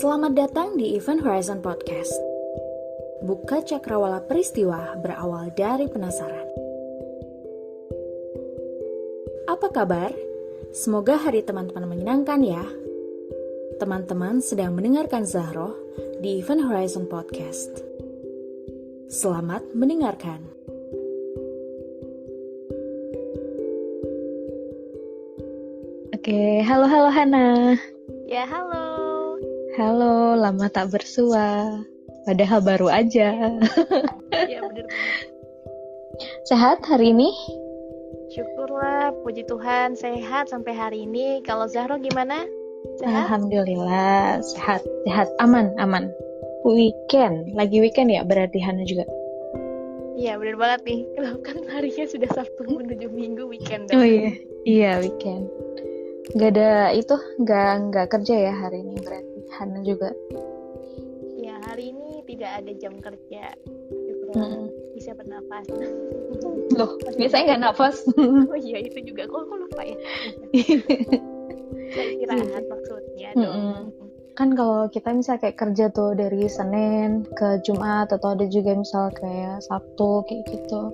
Selamat datang di Event Horizon Podcast. Buka cakrawala peristiwa berawal dari penasaran. Apa kabar? Semoga hari teman-teman menyenangkan ya. Teman-teman sedang mendengarkan Zahroh di Event Horizon Podcast. Selamat mendengarkan. Oke, halo Hana. Ya, halo. Halo, lama tak bersua. Padahal baru aja. Ya, bener banget. Sehat hari ini? Syukurlah, puji Tuhan, sehat sampai hari ini. Kalau Zahro gimana? Sehat? Alhamdulillah, sehat, aman. Lagi weekend ya berarti Hana juga? Iya, bener banget nih. Kalau kan harinya sudah Sabtu menuju Minggu, weekend. Oh iya weekend. Nggak kerja ya hari ini berarti Hana juga? Ya, hari ini tidak ada jam kerja. Syukurlah bisa bernafas. Loh, biasanya nggak nafas. Oh iya, itu juga. Kok lupa ya? Saya istirahat maksudnya dong. Kan kalau kita misal kayak kerja tuh dari Senin ke Jumat atau ada juga misal kayak Sabtu kayak gitu.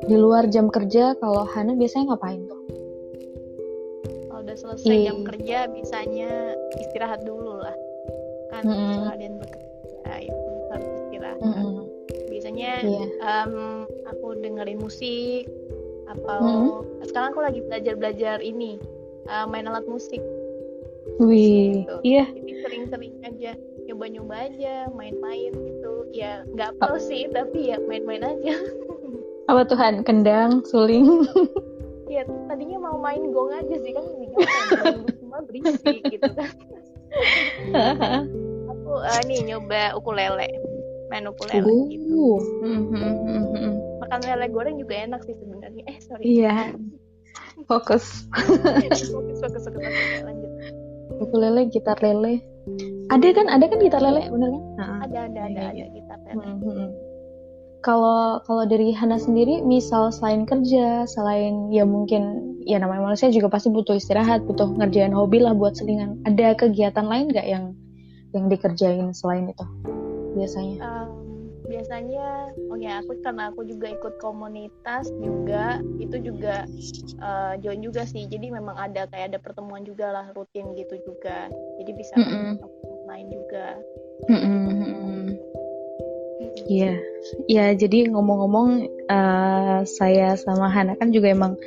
Di luar jam kerja kalau Hana biasanya ngapain tuh? Kalau udah selesai jam kerja biasanya istirahat dulu lah. Kan setelah dan bekerja itu harus istirahat. Biasanya aku dengerin musik atau sekarang aku lagi belajar ini main alat musik. Wih, gitu. Iya. Jadi sering-sering aja nyoba-nyoba aja, main-main gitu. Ya nggak pro sih, tapi ya main-main aja. Apa Tuhan? Kendang, suling? Ya tadinya mau main gong aja sih, kan main semua berisik gitu kan. Aku nyoba ukulele, main ukulele gitu. Makan lele goreng juga enak sih sebenarnya. Iya. Fokus. Fokus lanjut. Ukulele, gitar lele. Ada kan gitar lele, bener kan? Ada gitar lele. Kalau dari Hana sendiri, misal selain kerja, selain ya mungkin ya namanya manusia juga pasti butuh istirahat, butuh ngerjain hobi lah buat selingan. Ada kegiatan lain nggak yang dikerjain selain itu biasanya? Biasanya, karena aku juga ikut komunitas juga, itu juga join juga sih. Jadi memang ada pertemuan juga lah, rutin gitu juga. Jadi bisa main juga. Iya, jadi ngomong-ngomong, saya sama Hana kan juga emang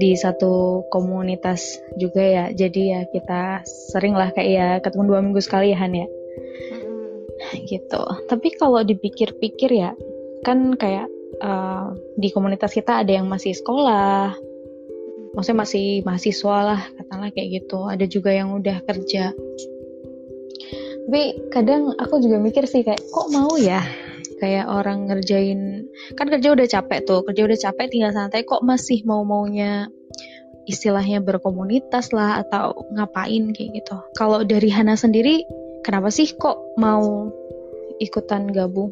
di satu komunitas juga ya. Jadi ya kita sering lah kayak ya ketemu 2 minggu sekali ya Han ya. Gitu. Tapi kalau dipikir-pikir ya, kan kayak di komunitas kita ada yang masih sekolah, maksudnya masih mahasiswa lah, katakanlah kayak gitu. Ada juga yang udah kerja. Tapi kadang aku juga mikir sih kayak kok mau ya kayak orang ngerjain, kan kerja udah capek tinggal santai, kok masih maunya istilahnya berkomunitas lah atau ngapain kayak gitu. Kalau dari Hana sendiri, kenapa sih kok mau ikutan gabung?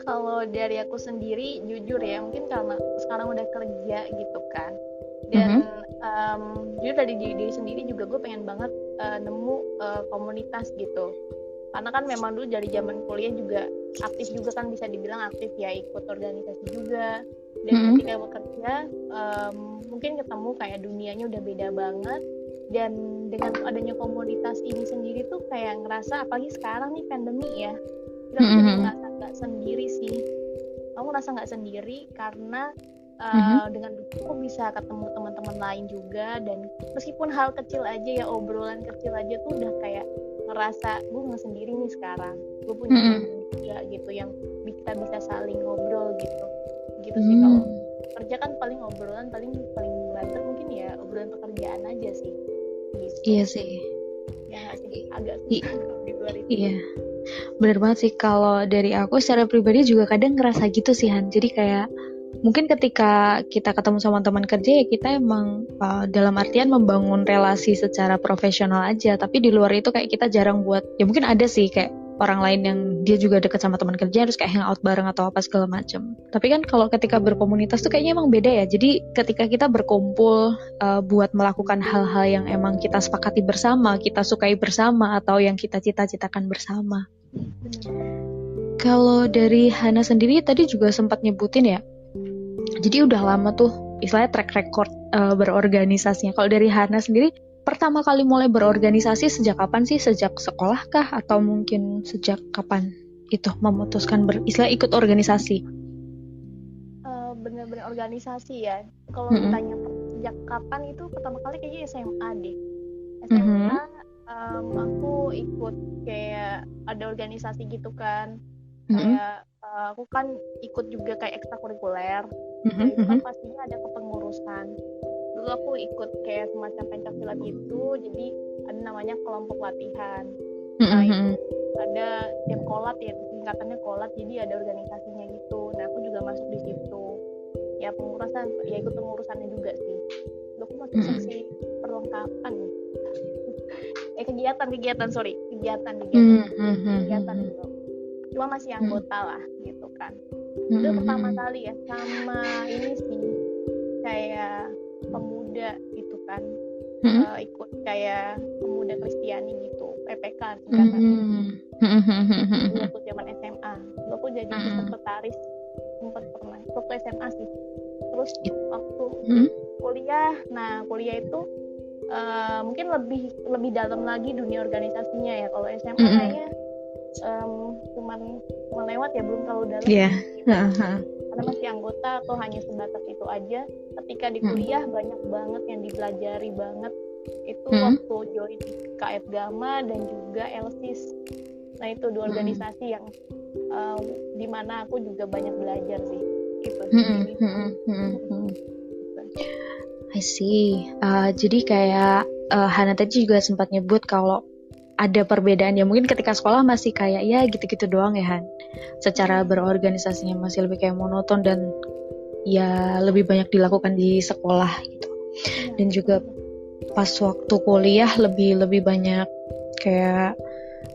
Kalau dari aku sendiri, jujur ya, mungkin karena sekarang udah kerja gitu kan. Dan jujur dari diri sendiri juga gue pengen banget nemu komunitas gitu. Karena kan memang dulu dari zaman kuliah juga aktif juga kan, bisa dibilang aktif ya, ikut organisasi juga. Dan ketika bekerja mungkin ketemu kayak dunianya udah beda banget. Dan dengan adanya komunitas ini sendiri tuh kayak ngerasa, apalagi sekarang nih pandemi ya, kita tuh jadi ngerasa gak sendiri sih. Aku ngerasa gak sendiri karena dengan aku bisa ketemu teman-teman lain juga. Dan meskipun hal kecil aja ya, obrolan kecil aja tuh udah kayak ngerasa gue nggak sendiri nih sekarang, gue punya teman juga gitu yang kita bisa saling ngobrol gitu sih. Kalau kerja kan paling obrolan paling banter mungkin ya obrolan pekerjaan aja sih gitu. Iya sih ya, agak susah kalau di luar itu. Iya, bener banget sih. Kalau dari aku secara pribadi juga kadang ngerasa gitu sih Han. Jadi kayak mungkin ketika kita ketemu sama teman kerja ya kita emang dalam artian membangun relasi secara profesional aja, tapi di luar itu kayak kita jarang buat, ya mungkin ada sih kayak orang lain yang dia juga dekat sama teman kerja terus kayak hangout bareng atau apa segala macam. Tapi kan kalau ketika berkomunitas tuh kayaknya emang beda ya. Jadi ketika kita berkumpul buat melakukan hal-hal yang emang kita sepakati bersama, kita sukai bersama atau yang kita cita-citakan bersama. Kalau dari Hana sendiri tadi juga sempat nyebutin ya. Jadi udah lama tuh istilahnya track record berorganisasinya. Kalau dari Hana sendiri pertama kali mulai berorganisasi sejak kapan sih? Sejak sekolah kah? Atau mungkin sejak kapan itu memutuskan istilah ikut organisasi? Bener-bener organisasi ya. Kalau ditanya sejak kapan itu pertama kali kayaknya SMA deh. SMA aku ikut kayak ada organisasi gitu kan. Kayak aku kan ikut juga kayak ekstrakurikuler. Itu kan pastinya ada kepengurusan. Dulu aku ikut kayak semacam pencaksilat gitu, jadi ada namanya kelompok latihan. Nah itu ada tiap kolat ya, tingkatannya kolat, jadi ada organisasinya gitu. Nah aku juga masuk di situ. Ya pengurusan, ya ikut pengurusannya juga sih. Dulu aku masuk seksi perlengkapan. Kegiatan gitu. Cuma masih anggota lah gitu kan. Itu pertama kali ya sama ini sih kayak pemuda gitu kan, ikut kayak pemuda Kristiani gitu, PPK singkatannya. Dulu waktu zaman SMA, dulu aku jadi sekretaris, sempat pernah waktu SMA sih. Terus waktu kuliah, nah kuliah itu mungkin lebih dalam lagi dunia organisasinya ya. Kalau SMA kayaknya cuman lewat ya, belum terlalu dalam. Karena masih anggota atau hanya sebatas itu aja. Ketika di kuliah banyak banget yang dipelajari banget. Itu waktu join KF Gama dan juga LSIS. Nah itu dua organisasi yang dimana aku juga banyak belajar sih. Gitu. I see. Jadi kayak Hana tadi juga sempat nyebut kalau ada perbedaan ya, mungkin ketika sekolah masih kayak ya gitu-gitu doang ya Han. Secara berorganisasinya masih lebih kayak monoton dan ya lebih banyak dilakukan di sekolah gitu. Dan juga pas waktu kuliah lebih banyak kayak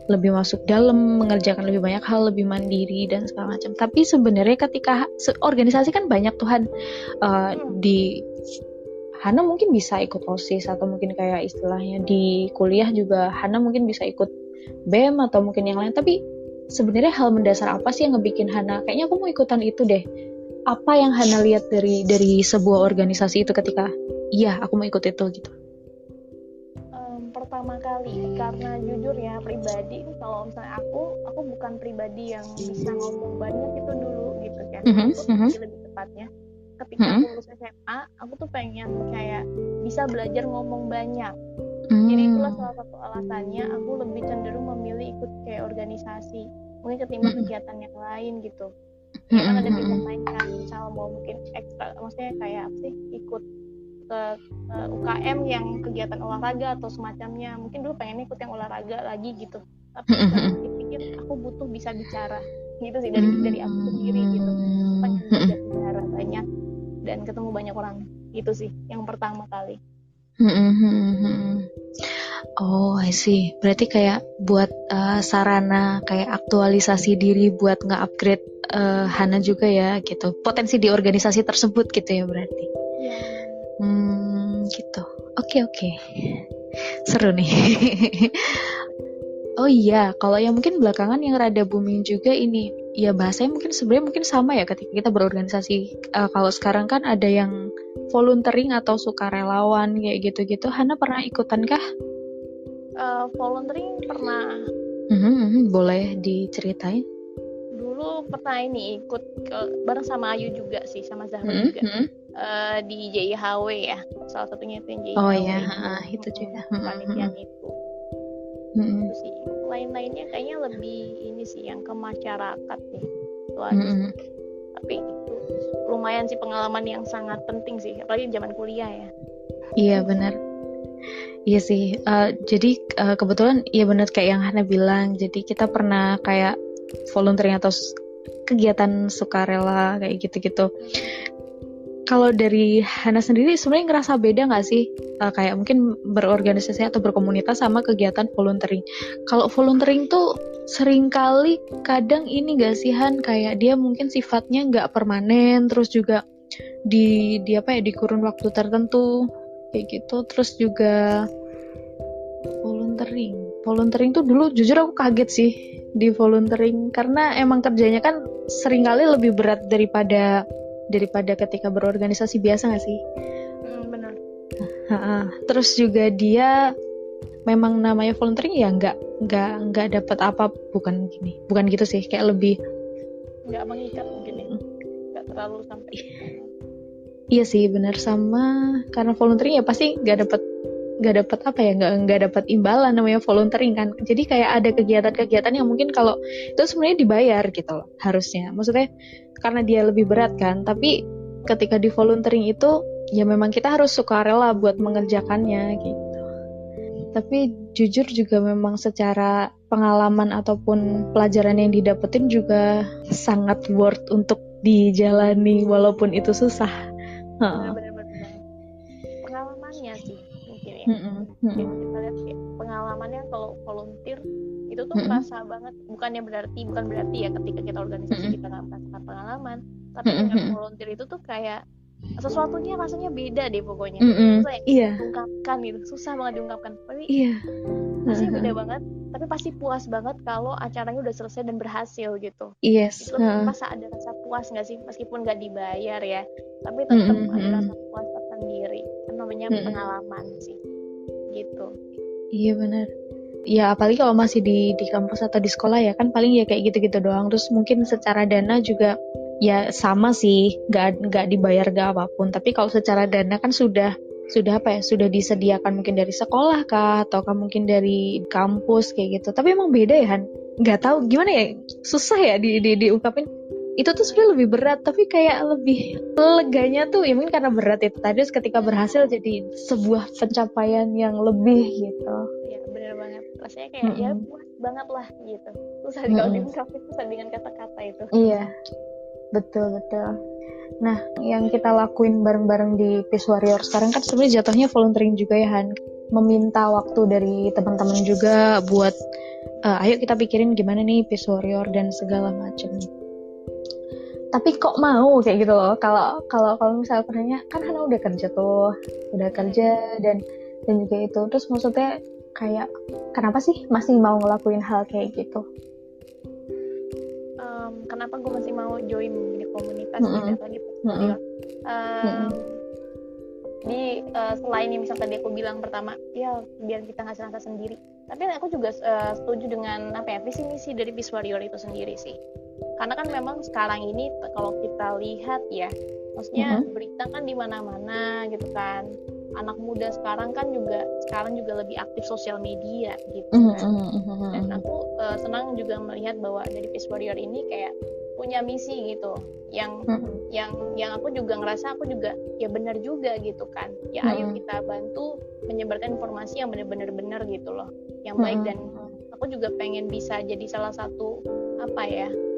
lebih masuk dalam, mengerjakan lebih banyak hal, lebih mandiri dan segala macam. Tapi sebenarnya ketika organisasi kan banyak Tuhan di Hana mungkin bisa ikut OSIS atau mungkin kayak istilahnya di kuliah juga Hana mungkin bisa ikut BEM atau mungkin yang lain. Tapi sebenarnya hal mendasar apa sih yang ngebikin Hana kayaknya aku mau ikutan itu deh? Apa yang Hana lihat dari sebuah organisasi itu ketika iya aku mau ikut itu gitu? Pertama kali karena jujur ya pribadi, kalau misalnya aku bukan pribadi yang bisa ngomong banyak itu dulu gitu kan. Lebih tepatnya ketika aku lulus SMA, aku tuh pengen kayak bisa belajar ngomong banyak. Jadi itulah salah satu alasannya aku lebih cenderung memilih ikut kayak organisasi, mungkin ketimbang kegiatan yang lain gitu. Ya kan ada pilihan lain kan, misal mau mungkin ekstra, maksudnya kayak apa sih, ikut ke UKM yang kegiatan olahraga atau semacamnya. Mungkin dulu pengen ikut yang olahraga lagi gitu. Tapi pikir aku butuh bisa bicara. Gitu sih dari aku sendiri gitu. Pengen belajar bicara banyak dan ketemu banyak orang. Gitu sih yang pertama kali. Oh, I see. Berarti kayak buat sarana kayak aktualisasi diri buat nge-upgrade Hana juga ya gitu. Potensi di organisasi tersebut gitu ya berarti. Gitu. Oke. Seru nih. Oh iya, kalau yang mungkin belakangan yang rada booming juga ini, ya bahasanya mungkin sebenarnya mungkin sama ya ketika kita berorganisasi. Kalau sekarang kan ada yang volunteering atau sukarelawan kayak gitu-gitu. Hana pernah ikutan kah? Volunteering pernah. Boleh diceritain? Dulu pernah ini ikut bareng sama Ayu juga sih, sama Zahra juga. Di JIHW ya, salah satunya itu yang JIHW. Oh iya, itu juga. Panitian itu. Itu sih. Lain-lainnya kayaknya lebih ini sih yang ke masyarakat nih. Itu aja. Tapi itu lumayan sih pengalaman yang sangat penting sih, apalagi zaman kuliah ya. Iya benar. Iya sih. Jadi kebetulan iya benar kayak yang Hana bilang. Jadi kita pernah kayak volunteering atau kegiatan sukarela kayak gitu-gitu. kalau dari Hana sendiri sebenarnya ngerasa beda nggak sih kayak mungkin berorganisasi atau berkomunitas sama kegiatan volunteering? Kalau volunteering tuh seringkali kadang ini nggak sih Han, kayak dia mungkin sifatnya nggak permanen, terus juga di apa ya, di kurun waktu tertentu kayak gitu. Terus juga volunteering tuh dulu jujur aku kaget sih di volunteering, karena emang kerjanya kan seringkali lebih berat daripada ketika berorganisasi biasa nggak sih? Benar. Terus juga dia memang namanya volunteering ya nggak dapat apa, bukan gitu sih, kayak lebih nggak mengikat mungkin ya, nggak terlalu sampai. Iya sih benar, sama karena volunteering ya pasti nggak dapat apa ya, nggak dapat imbalan, namanya volunteering kan. Jadi kayak ada kegiatan-kegiatan yang mungkin kalau itu sebenarnya dibayar gitu loh harusnya, maksudnya karena dia lebih berat kan. Tapi ketika di volunteering itu ya memang kita harus sukarela buat mengerjakannya gitu. Tapi jujur juga memang secara pengalaman ataupun pelajaran yang didapetin juga sangat worth untuk dijalani walaupun itu susah. Benar-benar pengalamannya sih mungkin ya. Mungkin kita lihat kayak pengalamannya kalau volunteer itu tuh kerasa banget. Bukan berarti ya ketika kita organisasi kita nggak merasakan pengalaman, tapi dengan volunteer itu tuh kayak sesuatunya rasanya beda deh pokoknya. Susah diungkapkan gitu, susah banget diungkapkan. Tapi rasanya beda banget. Tapi pasti puas banget kalau acaranya udah selesai dan berhasil gitu. Yes. Itu rasa ada rasa puas nggak sih, meskipun nggak dibayar ya, tapi tetap ada rasa puas tersendiri. Kan namanya pengalaman sih, gitu. Iya benar. Ya apalagi kalau masih di kampus atau di sekolah ya kan paling ya kayak gitu-gitu doang. Terus mungkin secara dana juga ya sama sih, nggak dibayar nggak apapun. Tapi kalau secara dana kan sudah apa ya, sudah disediakan mungkin dari sekolah kah, atau mungkin dari kampus kayak gitu. Tapi emang beda ya Han, nggak tahu gimana ya, susah ya diungkapin. Itu tuh sebenarnya lebih berat, tapi kayak lebih leganya tuh ya mungkin karena berat itu tadi, ketika berhasil jadi sebuah pencapaian yang lebih gitu. Iya benar banget, rasanya kayak ya puas banget lah gitu. Susah kalau diungkapin, susah dengan kata-kata itu. Iya betul. Nah, yang kita lakuin bareng-bareng di Peace Warrior sekarang kan sebenarnya jatuhnya volunteering juga ya Han. Meminta waktu dari teman-teman juga buat ayo kita pikirin gimana nih Peace Warrior dan segala macam. Tapi kok mau kayak gitu loh. Kalau misalnya pernahnya kan Hana udah kerja dan juga itu. Terus maksudnya kayak kenapa sih masih mau ngelakuin hal kayak gitu? Kenapa gue masih mau join di komunitas tidak lagi Warrior? Selain yang misalnya tadi aku bilang pertama, ya biar kita nggak serasa sendiri. Tapi aku juga setuju dengan visi misi dari Peace Warrior itu sendiri sih. Karena kan memang sekarang ini kalau kita lihat ya, maksudnya berita kan di mana-mana gitu kan. Anak muda sekarang juga lebih aktif sosial media gitu kan. Dan aku senang juga melihat bahwa dari Peace Warrior ini kayak punya misi gitu, yang aku juga ngerasa aku juga ya benar juga gitu kan. Ya ayo kita bantu menyebarkan informasi yang benar-benar gitu loh, yang baik. Dan aku juga pengen bisa jadi salah satu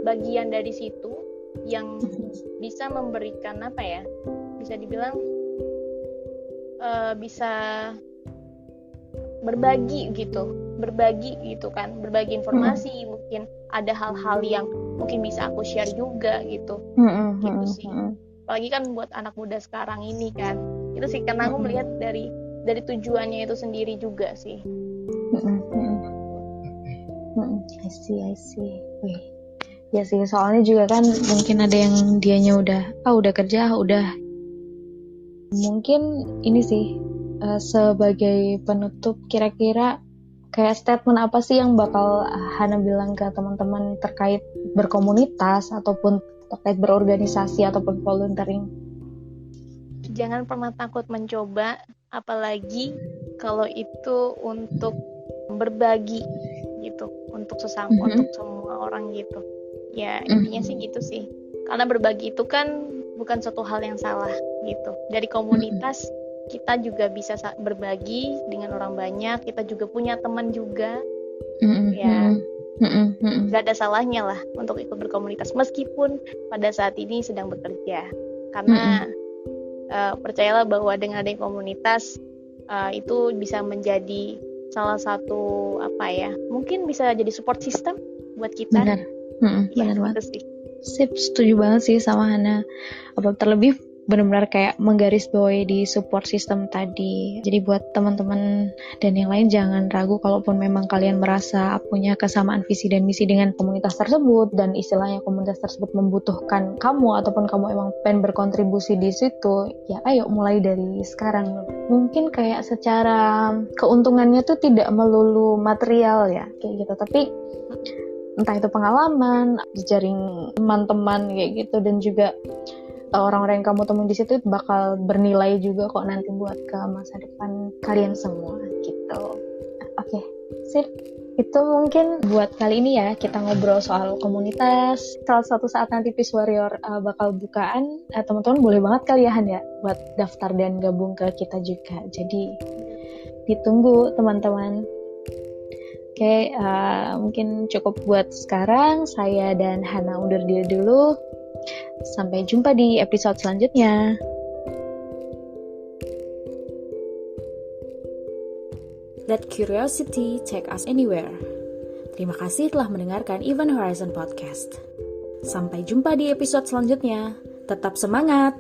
bagian dari situ yang bisa memberikan bisa dibilang bisa berbagi gitu kan, berbagi informasi. Mungkin ada hal-hal yang mungkin bisa aku share juga gitu gitu sih. Apalagi kan buat anak muda sekarang ini kan, itu sih karena aku melihat dari tujuannya itu sendiri juga sih. I see. Ya sih, soalnya juga kan mungkin ada yang dianya udah kerja, mungkin ini sih sebagai penutup, kira-kira kayak statement apa sih yang bakal Hana bilang ke teman-teman terkait berkomunitas ataupun terkait berorganisasi ataupun volunteering? Jangan pernah takut mencoba, apalagi kalau itu untuk berbagi gitu, untuk sesama, untuk semua orang gitu. Ya intinya sih gitu sih. Karena berbagi itu kan bukan suatu hal yang salah gitu. Dari komunitas kita juga bisa berbagi dengan orang banyak. Kita juga punya teman juga. Ya gak ada salahnya lah untuk ikut berkomunitas, meskipun pada saat ini sedang bekerja. Karena percayalah bahwa dengan adanya komunitas itu bisa menjadi salah satu mungkin bisa jadi support system buat kita. Benar. Ya, Benar banget. itu sih. Sip, setuju banget sih sama Hana. Terlebih benar-benar kayak menggarisbawahi di support system tadi. Jadi buat teman-teman dan yang lain jangan ragu kalaupun memang kalian merasa punya kesamaan visi dan misi dengan komunitas tersebut dan istilahnya komunitas tersebut membutuhkan kamu ataupun kamu emang pengen berkontribusi di situ, ya ayo mulai dari sekarang. Mungkin kayak secara keuntungannya tuh tidak melulu material ya kayak gitu, tapi entah itu pengalaman, jejaring teman-teman kayak gitu, dan juga orang-orang yang kamu temui di situ bakal bernilai juga kok nanti buat ke masa depan kalian semua gitu. Oke, sip. Itu mungkin buat kali ini ya, kita ngobrol soal komunitas. Kalau suatu saat nanti Peace Warrior bakal bukaan, teman-teman boleh banget kali ya Han ya buat daftar dan gabung ke kita juga. Jadi ditunggu teman-teman. Oke, mungkin cukup buat sekarang. Saya dan Hana undur diri dulu. Sampai jumpa di episode selanjutnya. Let curiosity take us anywhere. Terima kasih telah mendengarkan Event Horizon Podcast. Sampai jumpa di episode selanjutnya. Tetap semangat!